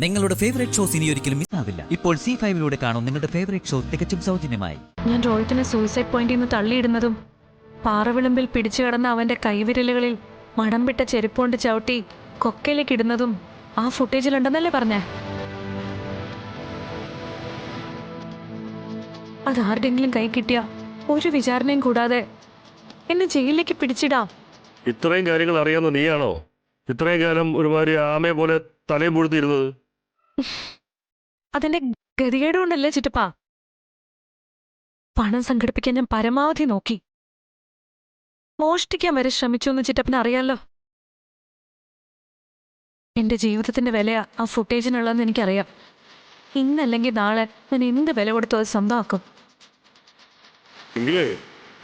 നിങ്ങളുടെ favourite shows ഇനി ഒരിക്കലും മിസ്സാവില്ല. ഇപ്പോൾ C5ലൂടെ കാണും നിങ്ങളുടെ ഫേവറേറ്റ് ഷോ തികച്ചും സൗജന്യമായി. ഞാൻ രോഹിത്തിനെ സൂയിസൈഡ് പോയിന്റിൽ നിന്ന് തള്ളിയിടുന്നതും പാറവിളമ്പിൽ പിടിച്ചു കിടന്ന അവന്റെ കൈവിരലുകളിൽ മടം വിട്ട ചെരുപ്പുകൊണ്ട് ചവിട്ടി കൊക്കയിലേക്ക് ഇടുന്നതും ആ ഫുട്ടേജിലുണ്ടെന്നല്ലേ പറഞ്ഞേ? അതാരുടെങ്കിലും കൈ കിട്ടിയ ഒരു വിചാരണയും കൂടാതെ എന്നെ ജയിലിലേക്ക് പിടിച്ചിടാം. ഇത്രയും കാര്യങ്ങൾ അറിയാവുന്ന നീയാണോ ഇത്രയും കാലം ഒരുമാതിരി ആമയെ പോലെ തലയും പൂഴ്ത്തിയിരുന്നത്? അതെന്റെ ഗതികേട് കൊണ്ടല്ലേ ചിറ്റപ്പാ. പണം സംഘടിപ്പിക്കാൻ ഞാൻ പരമാവധി നോക്കി. മോഷ്ടിക്കാൻ വരെ ശ്രമിച്ചു എന്ന് ചിറ്റപ്പന് അറിയാലോ. എന്റെ ജീവിതത്തിന്റെ വിലയാ ആ ഫുട്ടേജിനുള്ളതെന്ന് എനിക്കറിയാം. ഇന്നല്ലെങ്കിൽ നാളെ ഞാൻ എന്ത് വില കൊടുത്തു അത് സ്വന്തമാക്കും. എങ്കിലേ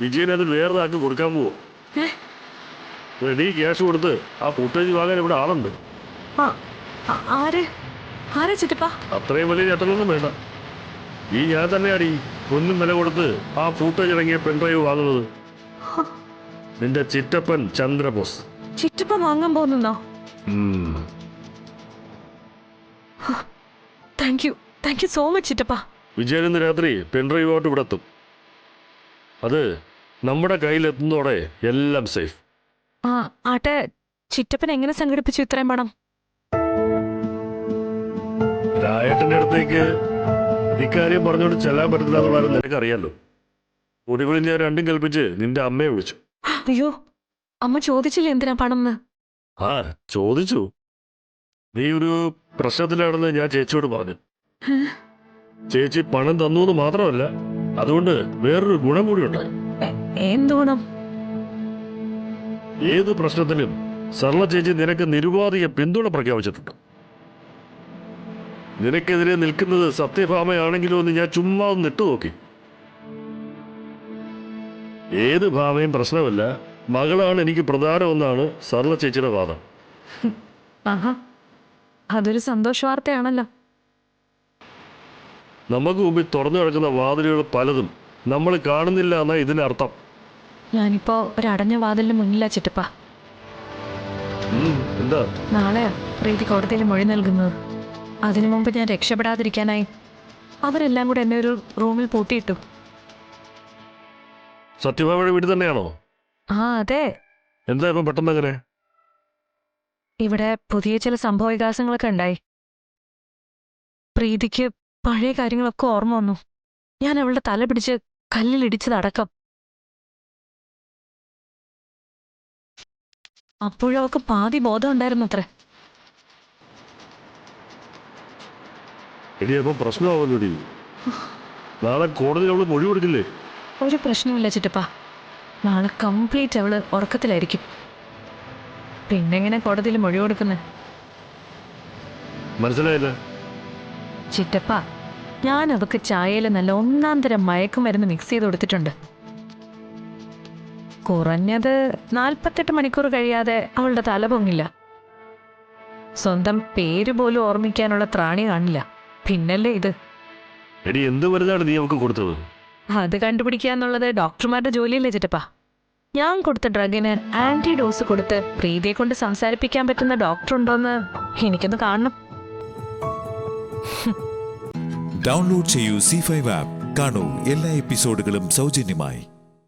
വിജയൻ അത് വേറൊരാൾക്ക് കൊടുക്കാൻ പോവോ? റെഡി ക്യാഷ് കൊടുത്ത് ആ ഫുട്ടേജ് വാങ്ങാൻ ഇവിടെ ആളുണ്ട്. ആരെ ചിറ്റപ്പാ? അത്രയും വലിയ ചേട്ടനൊന്നും വേണ്ട. ഞാൻ തന്നെയാടി ഒന്നും വില കൊടുത്ത് ആ ഫുട്ടേജ് ഇറങ്ങിയ പെൺഡ്രൈവ് വാങ്ങുന്നത്. നിന്റെ ചിറ്റപ്പൻ ചന്ദ്രബോസ്. ചിറ്റപ്പ വാങ്ങാൻ പോകുന്നോ? താങ്ക് യു സോ മച്ച് ചിറ്റപ്പ. വിജയൻ ഇന്ന് രാത്രി പെൺഡ്രൈവായിട്ട് ഇവിടെ എത്തും. അത് നമ്മുടെ കയ്യിലെത്തുന്നതോടെ എല്ലാം സേഫ്. ആട്ടെ, ചിറ്റപ്പൻ എങ്ങനെ സംഘടിപ്പിച്ചു ഇത്രയും പണം? രായേട്ടന്റെ അടുത്തേക്ക് ഇക്കാര്യം പറഞ്ഞുകൊണ്ട് ചെല്ലാൻ പറ്റില്ല എന്നുള്ളത് നിനക്കറിയാലോ. ഒടുവിൽ ഞാൻ രണ്ടും കൽപ്പിച്ച് നിന്റെ അമ്മയെ വിളിച്ചു. അയ്യോ, അമ്മ ചോദിച്ചില്ല എന്തിനാ പണം? ചോദിച്ചു. നീ ഒരു പ്രശ്നത്തിലാണെന്ന് ഞാൻ ചേച്ചിയോട് പറഞ്ഞു. ചേച്ചി പണം തന്നു എന്ന് മാത്രമല്ല, അതുകൊണ്ട് വേറൊരു ഗുണം കൂടി ഉണ്ടായി. എന്ത് ഗുണം? ഏത് പ്രശ്നത്തിലും സർള ചേച്ചി നിനക്ക് നിരുപാധിക പിന്തുണ പ്രഖ്യാപിച്ചിട്ടുണ്ട്. നിനക്കെതിരെ നിൽക്കുന്നത് സത്യഭാമയാണെങ്കിലോ എന്ന് ഞാൻ ചുമ്മാ ഒന്ന് ഇട്ടുനോക്കി. ഏത് ഭാമയും പ്രശ്നമല്ല, മകളാണ് എനിക്ക് പ്രധാനമെന്നാണ് സർള ചേച്ചിയുടെ വാദം. അതൊരു സന്തോഷ വാർത്തയാണല്ലോ. നമുക്ക് മുമ്പിൽ തുറന്നു കിടക്കുന്ന വാതിലുകൾ പലതും നമ്മൾ കാണുന്നില്ല എന്നാ ഇതിനർത്ഥം. ഞാനിപ്പോ ഒരടഞ്ഞ വാതിലിന് മുന്നിലാ ചിറ്റപ്പ. എന്താ? നാളെയാ പ്രീതി കോടതിയിൽ മൊഴി നൽകുന്നത്. അതിനു മുമ്പ് ഞാൻ രക്ഷപ്പെടാതിരിക്കാനായി അവരെല്ലാം കൂടെ എന്നെ ഒരു റൂമിൽ പൂട്ടിയിട്ടു. സത്യഭാമയുടെ വീട് തന്നെയാണോ? അതെ. എന്താ ഇപ്പം പെട്ടെന്ന് അങ്ങനെ? ഇവിടെ പുതിയ ചില സംഭവ വികാസങ്ങളൊക്കെ ഉണ്ടായി. പ്രീതിക്ക് പഴയ കാര്യങ്ങളൊക്കെ ഓർമ്മ വന്നു. ഞാൻ അവളുടെ തല പിടിച്ച് കല്ലിലിടിച്ചതടക്കം. അപ്പോഴും അവൾക്ക് പാതി ബോധം ഉണ്ടായിരുന്നു അത്രേ. പ്രശ്നമാവല്ലോ. നാളെ കോടതിയിൽ അവള് മൊഴി കൊടുക്കില്ലേ? ഒരു പ്രശ്നമില്ല ചിറ്റപ്പ. നാളെ കംപ്ലീറ്റ് അവള് ഉറക്കത്തിലായിരിക്കും. പിന്നെങ്ങനെ കോടതിയിൽ മൊഴി കൊടുക്കുന്നേ? മനസ്സിലായില്ല ചിറ്റപ്പ. ഞാൻ അവൾക്ക് ചായയിൽ നല്ല ഒന്നാം തരം മയക്കുമരുന്ന് മിക്സ് ചെയ്ത് കൊടുത്തിട്ടുണ്ട്. കുറഞ്ഞത് 48 മണിക്കൂർ കഴിയാതെ അവളുടെ തല പൊങ്ങില്ല. സ്വന്തം പേര് പോലും ഓർമ്മിക്കാനുള്ള ത്രാണി കാണില്ല. പിന്നല്ലേ ഇത്. എന്ത് മരുന്നാണ് നീ അവൾക്ക് കൊടുത്തത്? അത് കണ്ടുപിടിക്കുക എന്നുള്ളത് ഡോക്ടർമാരുടെ ജോലിയല്ലേ ചിറ്റപ്പ. ഞാൻ കൊടുത്ത ഡ്രഗിന് ആന്റി ഡോസ് കൊടുത്ത് പ്രീതിയെ കൊണ്ട് സംസാരിപ്പിക്കാൻ പറ്റുന്ന ഡോക്ടർ ഉണ്ടോന്ന് എനിക്കൊന്ന് കാണണം. ഡൗൺലോഡ് ചെയ്യൂ C5 ആപ്പ്. കാണൂ എല്ലാ എപ്പിസോഡുകളും സൗജന്യമായി.